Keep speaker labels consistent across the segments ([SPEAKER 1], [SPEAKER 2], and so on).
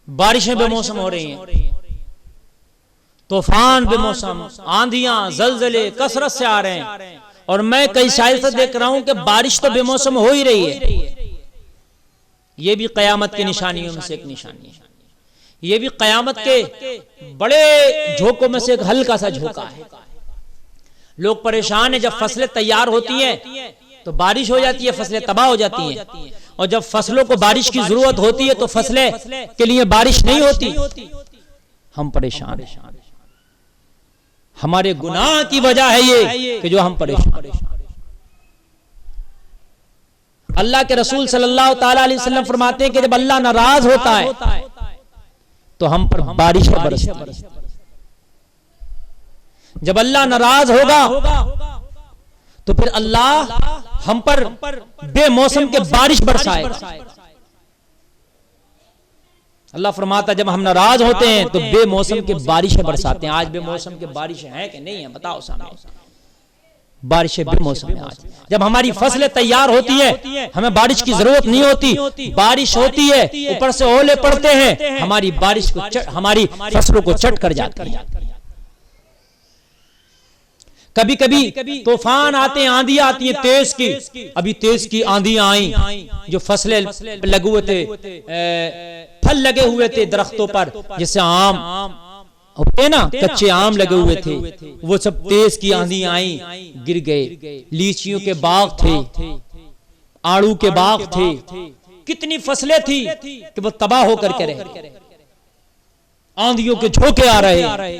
[SPEAKER 1] बारिशें बेमौसम हो रही हैं, तूफान बेमौसम, आंधियां जलजले कसरत से आ रहे हैं, और मैं कई साल से देख रहा हूं कि बारिश तो बेमौसम हो ही रही है। यह भी कयामत की निशानियों में से एक निशानी है। यह भी कयामत के बड़े झोंकों में से एक हल्का सा झोंका है। लोग परेशान हैं, जब फसलें तैयार होती हैं तो बारिश हो जाती है, फसलें तबाह हो जाती हैं, और जब फसलों को बारिश की जरूरत होती है तो फसलें के लिए बारिश नहीं होती। हम परेशान हैं, हमारे गुनाह की वजह है ये कि जो हम परेशान। अल्लाह के रसूल सल्लल्लाहु ताला अलैहि वसल्लम फरमाते हैं कि जब अल्लाह नाराज होता है तो हम पर बारिश बरसती है। जब अल्लाह नाराज होगा तो फिर अल्लाह हम पर बेमौसम के बारिश बरसाएगा। अल्लाह फरमाता जब हम नाराज होते हैं तो बेमौसम के बारिशें बरसाते हैं। आज बेमौसम के बारिशें हैं कि नहीं है, बताओ सामने। बारिशें बेमौसम है। आज जब हमारी फसलें तैयार होती है, हमें बारिश की जरूरत नहीं होती, बारिश होती है, ऊपर से ओले पड़ते हैं, हमारी बारिश को हमारी फसलों को चट कर जाती है। कभी कभी तूफान आते हैं, आंधियां आती हैं तेज की। अभी तेज की आंधियां आई, जो फसलें लगे हुए थे, फल लगे हुए थे दरख्तों पर, जैसे आम होते ना, कच्चे आम लगे हुए थे, वो सब तेज की आंधियां आई, गिर गए। लीचियों के बाग थे, आड़ू के बाग थे, कितनी फसलें थी कि वो तबाह होकर के रहे। आंधियों के झोंके आ रहे।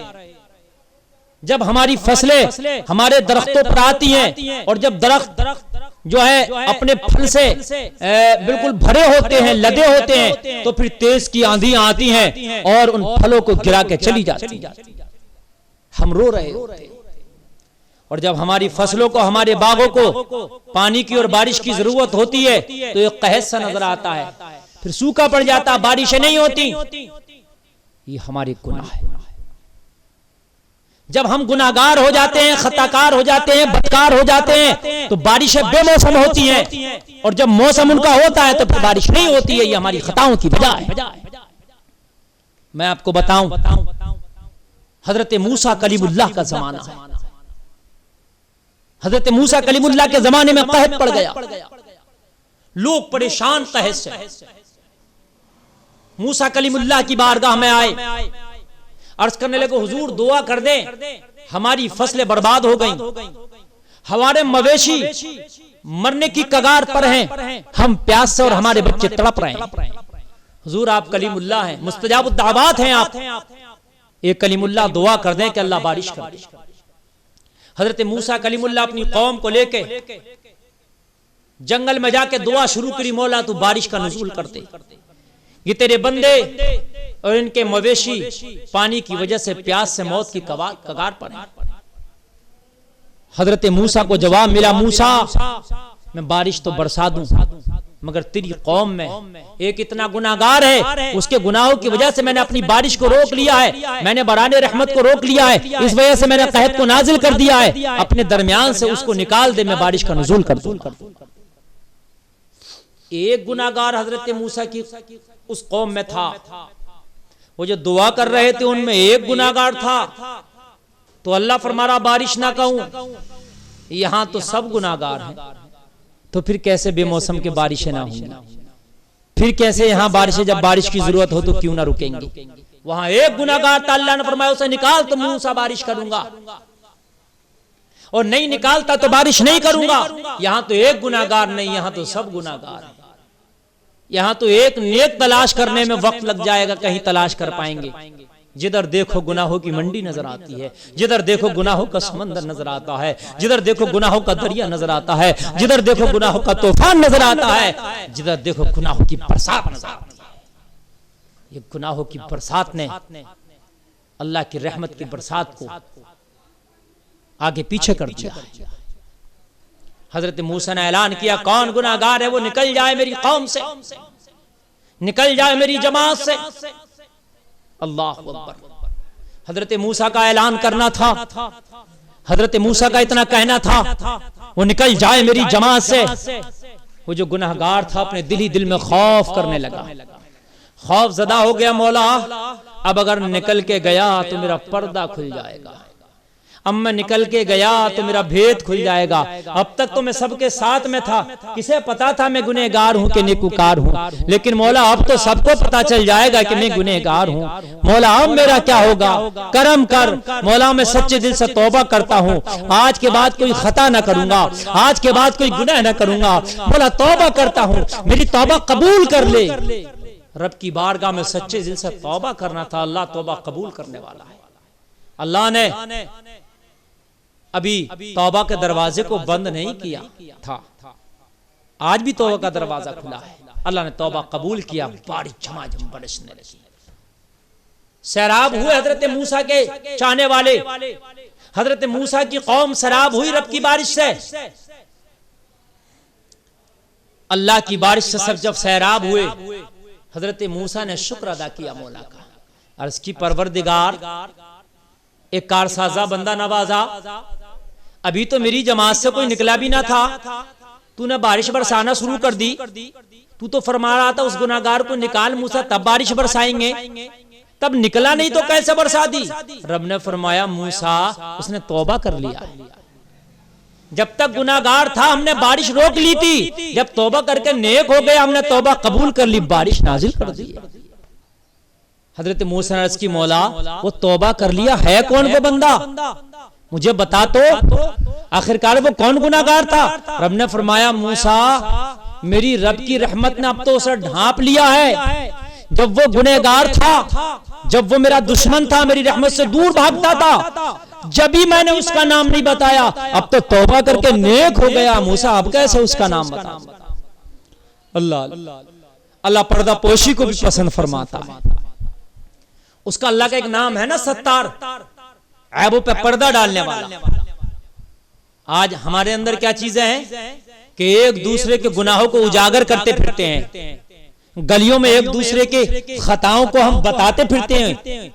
[SPEAKER 1] जब हमारी फसलें हमारे दरख्तों पर आती हैं, और जब दरख्त जो है अपने फल से बिल्कुल भरे होते हैं, लदे होते हैं, तो फिर तेज की आंधियां आती हैं और उन फलों को गिरा के चली जाती हैं। हम रो रहे होते हैं। और जब हमारी फसलों को, हमारे बागों को पानी की और बारिश की जरूरत होती है तो एक कहत सा नजर आता है, फिर सूखा पड़ जाता, बारिशें नहीं होती। ये हमारे गुनाह है। जब हम गुनाहगार हो जाते हैं, खताकार हो जाते हैं, बदकार हो जाते हैं, तो बारिशें बेमौसम होती हैं, और जब मौसम उनका होता है तो फिर बारिश नहीं होती है। ये हमारी खताओं की वजह है। मैं आपको बताऊं, हजरत मूसा कलीमुल्लाह का जमाना है। हजरत मूसा कलीमुल्लाह के जमाने में कहत पड़ गया, लोग परेशान कहत से। मूसा कलीमुल्लाह की बारगाह में आए, अर्ज करने लगे, हुजूर दुआ कर दें, हमारी फसलें बर्बाद हो गईं, हमारे मवेशी मरने की कगार पर हैं, हम प्यास से और हमारे बच्चे तड़प रहे हैं। हुजूर आप कलीमुल्लाह हैं, मुस्तजाबुद दावत हैं आप, एक कलीमुल्लाह दुआ कर दें कि अल्लाह बारिश कर दे। हजरत मूसा कलीमुल्लाह अपनी कौम को लेके जंगल में जाके दुआ शुरू करी, मौला तू बारिश का नुज़ूल कर दे, ये तेरे बंदे और इनके मवेशी पानी की वजह से प्यास से मौत की कगार पर हैं। हजरत मूसा को जवाब मिला, मूसा मैं बारिश तो बरसा दूं, मगर तेरी कौम में एक इतना गुनाहगार है, उसके गुनाहों की वजह से मैंने अपनी बारिश को रोक लिया है, मैंने बराने रहमत को रोक लिया है, इस वजह से मैंने कहत को नाजिल कर दिया है, अपने दरमियान से उसको निकाल दे, मैं बारिश का नुज़ूल कर दूं। एक गुनाहगार हजरत मूसा की उस कौम में था, वो जो दुआ कर रहे थे उनमें एक गुनाहगार था, तो अल्लाह फरमा रहा बारिश ना कहूं, यहां तो सब गुनाहगार हैं, तो फिर कैसे बेमौसम के बारिशें ना होंगी? फिर कैसे यहां बारिशें, जब बारिश की जरूरत हो तो क्यों ना रुकेंगी? वहां एक गुनाहगार था, अल्लाह ने फरमाया उसे निकाल तो मूसा बारिश करूंगा, और नहीं निकालता तो बारिश नहीं करूंगा। यहां तो एक गुनाहगार नहीं, यहां तो सब गुनाहगार हैं। यहां तो एक नेक तलाश करने में वक्त लग जाएगा, कहीं तलाश कर पाएंगे। जिधर देखो गुनाहों की मंडी नजर आती है, जिधर देखो गुनाहों का समंदर नजर आता है, जिधर देखो गुनाहों का दरिया नजर आता है, जिधर देखो गुनाहों का तूफान नजर आता है, जिधर देखो गुनाहों की बरसात नजर आती है। ये गुनाहों की बरसात ने अल्लाह की रहमत की बरसात को आगे पीछे कर दिया। हजरत मूसा ने ऐलान किया, कौन गुनाहगार है वो निकल जाए मेरी कौम से, निकल जाए मेरी जमात से। अल्लाह अकबर। हजरत मूसा का ऐलान करना था, हजरत मूसा का इतना कहना था, वो निकल जाए मेरी जमात से। वो जो गुनाहगार था अपने दिल ही दिल में खौफ करने लगा, खौफ ज़दा हो गया मौला, अब अगर निकल के गया तो मेरा पर्दा खुल जाएगा, अब मैं निकल के गया तो मेरा भेद खुल जाएगा। अब तक तो मैं सबके साथ में था, किसे पता था मैं गुनहगार हूं कि नेकूकार हूं, लेकिन मौला अब तो सबको पता चल जाएगा कि मैं गुनहगार हूं। मौला अब मेरा क्या होगा, करम कर मौला, मैं सच्चे दिल से तौबा करता हूं, आज के बाद कोई खता ना करूंगा, आज के बाद कोई गुनाह ना करूंगा। मौला तौबा करता हूं, मेरी तौबा कबूल कर ले। रब की बारगाह में सच्चे दिल से तौबा करना था, अल्लाह तौबा कबूल करने वाला है। अल्लाह ने अभी तौबा के दरवाजे को बंद नहीं किया था, आज भी तौबा का दरवाजा खुला है। अल्लाह ने तौबा कबूल किया, बारिश झमाझम बरसने लगी, सैराब हुए हजरत मूसा के चाहने वाले, हजरत मूसा की कौम सैराब हुई रब की बारिश से। अल्लाह की बारिश से सब जब सैराब हुए, हजरत मूसा ने शुक्र अदा किया मौला का, अर्ज की परवरदिगार एक कारसाजा बंदा नवाजा, अभी तो मेरी जमात से कोई निकला भी ना था, तूने बारिश बरसाना शुरू कर दी। तू तो फरमा रहा था उस गुनाहगार को निकाल मूसा तब बारिश बरसाएंगे, तब निकला नहीं तो कैसे बरसा दी। रब ने फरमाया मूसा उसने तौबा कर लिया, जब तक गुनाहगार था हमने बारिश रोक ली थी, जब तौबा करके नेक हो गया हमने तौबा कबूल कर ली, बारिश नाजिल कर दी। हजरत मूसा ने अर्ज की मौला वो तौबा कर लिया है कौन वो बंदा, मुझे बता तो आखिरकार वो कौन गुनाहगार था। रब ने फरमाया मूसा मेरी रब की रहमत ने अब तो उसे ढांप लिया है, जब वो गुनहगार था, जब वो मेरा दुश्मन था, मेरी रहमत से दूर भागता था, जब भी मैंने उसका नाम नहीं बताया, अब तो तौबा करके नेक हो गया मूसा, अब कैसे उसका नाम बता। अल्लाह पर्दा पोशी को भी पसंद फरमाता है, उसका अल्लाह का एक नाम है ना सत्तार, ऐबों पे पर्दा डालने वाला। आज हमारे अंदर क्या चीजें हैं कि एक दूसरे के गुनाहों को उजागर करते फिरते हैं, गलियों में एक दूसरे के खताओं को हम बताते फिरते हैं।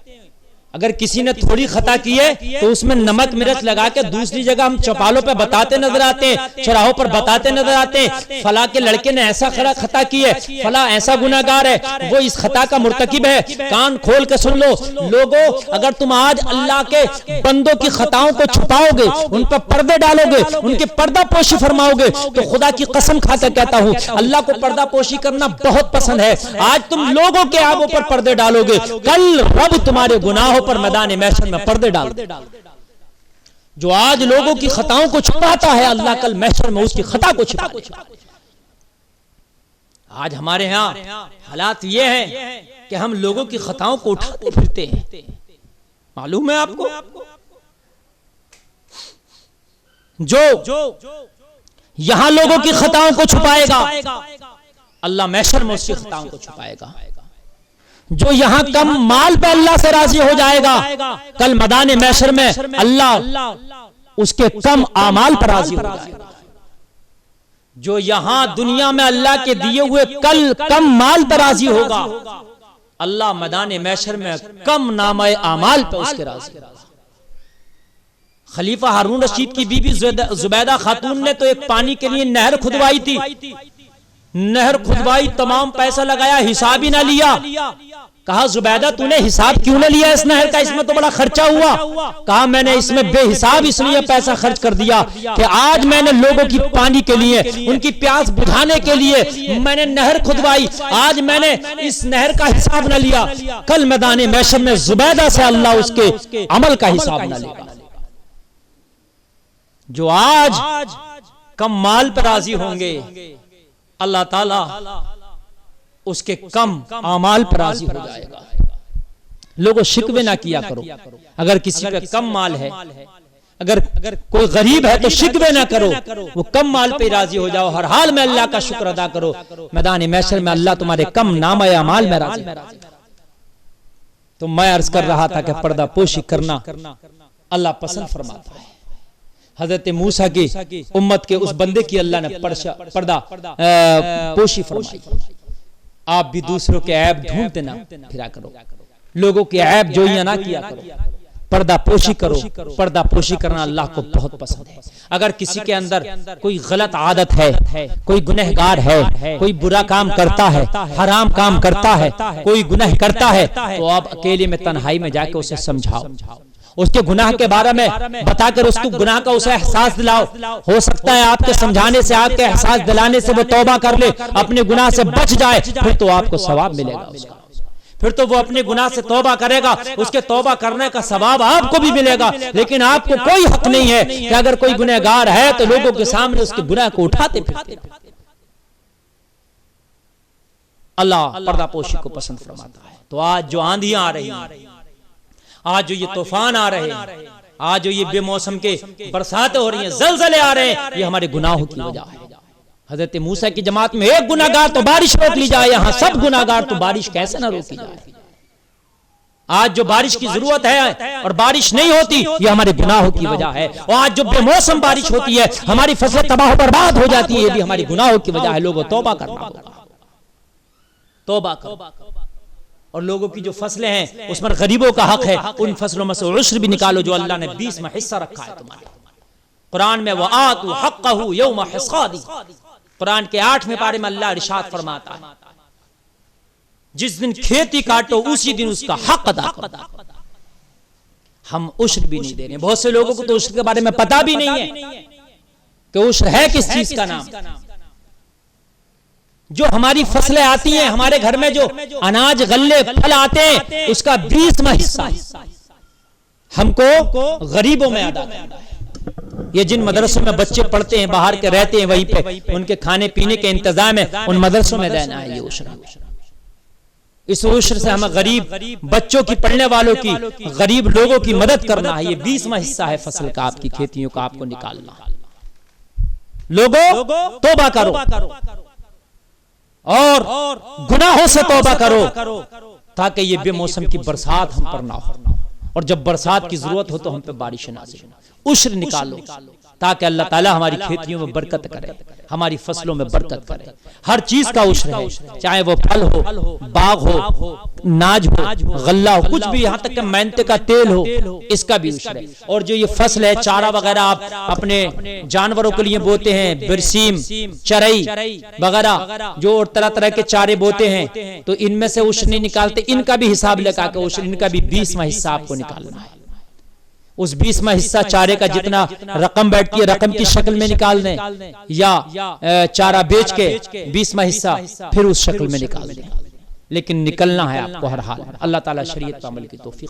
[SPEAKER 1] अगर किसी ने थोड़ी खता की है तो उसमें नमक मिर्च लगा के दूसरी जगह हम चौपालों पे बताते नजर आते हैं, चौराहों पर बताते नजर आते हैं, फला के लड़के ने ऐसा खता की है, फला ऐसा गुनाहगार है, वो इस खता का मुर्तकिब है। कान खोल के सुन लो लोगों, अगर तुम आज अल्लाह के बंदों की खताओं को छुपाओगे, उन पर पर्दे डालोगे, उनकी पर्दा पोशी फरमाओगे, तो खुदा की कसम खाकर कहता हूं अल्लाह को पर्दा पोशी करना बहुत पसंद है। आज तुम लोगों के ऐबों पर पर्दे डालोगे, कल रब तुम्हारे गुनाहों पर मैदान महशर में पर्दे डाल। जो आज लोगों की खताओं को छुपाता है, अल्लाह कल महशर में उसकी खता को छुपा देगा। आज हमारे यहां हालात ये हैं कि हम लोगों की खताओं को उठाते फिरते हैं। मालूम है आपको, जो यहां लोगों की खताओं को छुपाएगा, अल्लाह महशर में उसकी खताओं को छुपाएगा। जो यहां कम माल पे अल्लाह से राजी हो जाएगा, कल मैदान महशर में अल्लाह उसके कम आमाल पर राजी हो जाएगा। जो यहां दुनिया में अल्लाह के दिए हुए कल कम माल पर राजी होगा, अल्लाह मैदान महशर में कम नामे आमाल पर उसके राजी। खलीफा हारून रशीद की बीबी जुबैदा खातून ने तो एक पानी के लिए नहर खुदवाई थी, नहर खुदवाई, तमाम पैसा लगाया, हिसाब ही ना लिया। कहा जुबैदा तूने हिसाब क्यों ना लिया इस नहर का, इसमें तो बड़ा खर्चा हुआ। कहा मैंने इसमें बेहिसाब इसलिए पैसा खर्च कर दिया कि आज मैंने लोगों की पानी के लिए, उनकी प्यास बुझाने के लिए मैंने नहर खुदवाई, आज मैंने इस नहर का हिसाब ना लिया, कल मैदान महशर में जुबैदा से अल्लाह उसके अमल का हिसाब ना लेगा। जो आज कम माल पर राजी होंगे, अल्लाह ताला उसके कम आमाल पर राजी हो जाएगा। लोगों शिकवे ना किया करो, अगर किसी पे कम माल है, अगर कोई गरीब है तो शिकवे ना करो, वो कम माल पे राजी हो जाओ, हर हाल में अल्लाह का शुक्र अदा करो। मैदान महशर में अल्लाह तुम्हारे कम नामे अमाल में राजी। तो मैं अर्ज कर रहा था कि पर्दा पोशी करना अल्लाह पसंद फरमाता है। हजरत मूसा की उम्मत के उस बंदे की अल्लाह ने पर्दा पोशी फरमाई। आप भी दूसरों के ऐब ढूंढते ना फिरा करो, लोगों के ऐब जोइयां ना किया करो, पर्दा पोशी करो। पर्दा पोशी करना अल्लाह को बहुत पसंद है। अगर किसी के अंदर कोई गलत आदत है, कोई गुनहगार है, कोई बुरा काम करता है, हराम काम करता है, कोई गुनाह करता है, तो आप अकेले में तन्हाई में जाके उसे समझाओ, उसके गुनाह के बारे में बताकर उसको गुनाह का उसे एहसास दिलाओ। हो सकता है आपके समझाने से, आपके एहसास दिलाने से वो तौबा कर ले, अपने गुनाह से बच जाए, फिर तो आपको सवाब मिलेगा उसका। फिर तो वो अपने गुनाह से तौबा करेगा, उसके तौबा करने का सवाब आपको भी मिलेगा। लेकिन आपको कोई हक नहीं है कि अगर कोई गुनहगार है तो लोगों के सामने उसके गुनाह को उठाते फिरते। अल्लाह पर्दापोशी को पसंद फरमाता है। तो आज जो आंधियां आ रही हैं, आज जो ये तूफान आ रहे हैं, आज जो ये बेमौसम के बरसातें हो रही हैं, जलजले आ रहे हैं, ये हमारे गुनाहों की वजह है। हजरत मूसा की जमात में एक गुनाहगार तो बारिश रोक ली जाए, यहां सब गुनाहगार तो बारिश कैसे ना रोकी जाए। आज जो बारिश की जरूरत है और बारिश नहीं होती, ये हमारे गुनाहों की वजह है। और आज जो बेमौसम बारिश होती है, हमारी फसलें तबाह बर्बाद हो जाती है, ये भी हमारी गुनाहों की वजह है। लोगों तौबा करना होगा, तौबा करो। और लोगों की जो फसलें हैं उसमें गरीबों का हक है, उन फसलों में से उश्र भी निकालो जो अल्लाह ने 20वां हिस्सा रखा है तुम्हारे। कुरान में वआतु हक्कहु यौम हिसादी, कुरान के 8वें पारे में अल्लाह इरशाद फरमाता है, जिस दिन खेती काटो उसी दिन उसका हक अदा करो। हम उश्र भी नहीं दे रहे। बहुत से लोगों को तो उश्र के बारे में पता भी नहीं है कि उश्र है किस चीज का नाम। जो हमारी फसलें आती हैं, हमारे घर में जो अनाज गल्ले फल आते हैं, उसका 20वां हिस्सा हमको गरीबों में अदा करना है। ये जिन मदरसों में बच्चे पढ़ते हैं, बाहर के रहते हैं, वहीं पे उनके खाने पीने के इंतजाम है, उन मदरसों में देना है ये उश्र। इस उश्र से हमें गरीब बच्चों की, पढ़ने वालों की, गरीब लोगों की मदद करना है। ये 20वां हिस्सा है फसल का, आपकी खेतियों का आपको निकालना। लोगों तौबा करो और गुनाहों से तौबा करो, ताकि ये बेमौसम की बरसात हम पर ना हो। और जब बरसात की जरूरत हो तो हम पे बारिश नाज़िल हो। उश्र निकालो ताकि अल्लाह ताला हमारी खेतियों में बरकत करे, हमारी फसलों में बरकत करे। हर चीज का उश्र है, चाहे वो फल हो, बाग हो, नाज हो, गल्ला हो, कुछ भी, यहाँ तक कि मेहनत का तेल हो, इसका भी उश्र है। और जो ये फसल है, चारा वगैरह आप अपने जानवरों के लिए बोते हैं, बिरसीम, चरई वगैरह जो और तरह तरह के चारे बोते हैं, तो इनमें से उश्र नहीं निकालते। इनका भी हिसाब लगा के उश्र, इनका भी 20वां हिस्सा आपको निकालना है। उस 20वां हिस्सा चारे का जितना रकम बैठती है, रकम की शक्ल में निकाल दें, या चारा बेच के 20वां हिस्सा फिर उस शक्ल में निकाल दें। लेकिन निकलना है आपको हर हाल में। अल्लाह ताला शरीयत पर अमल की तौफीक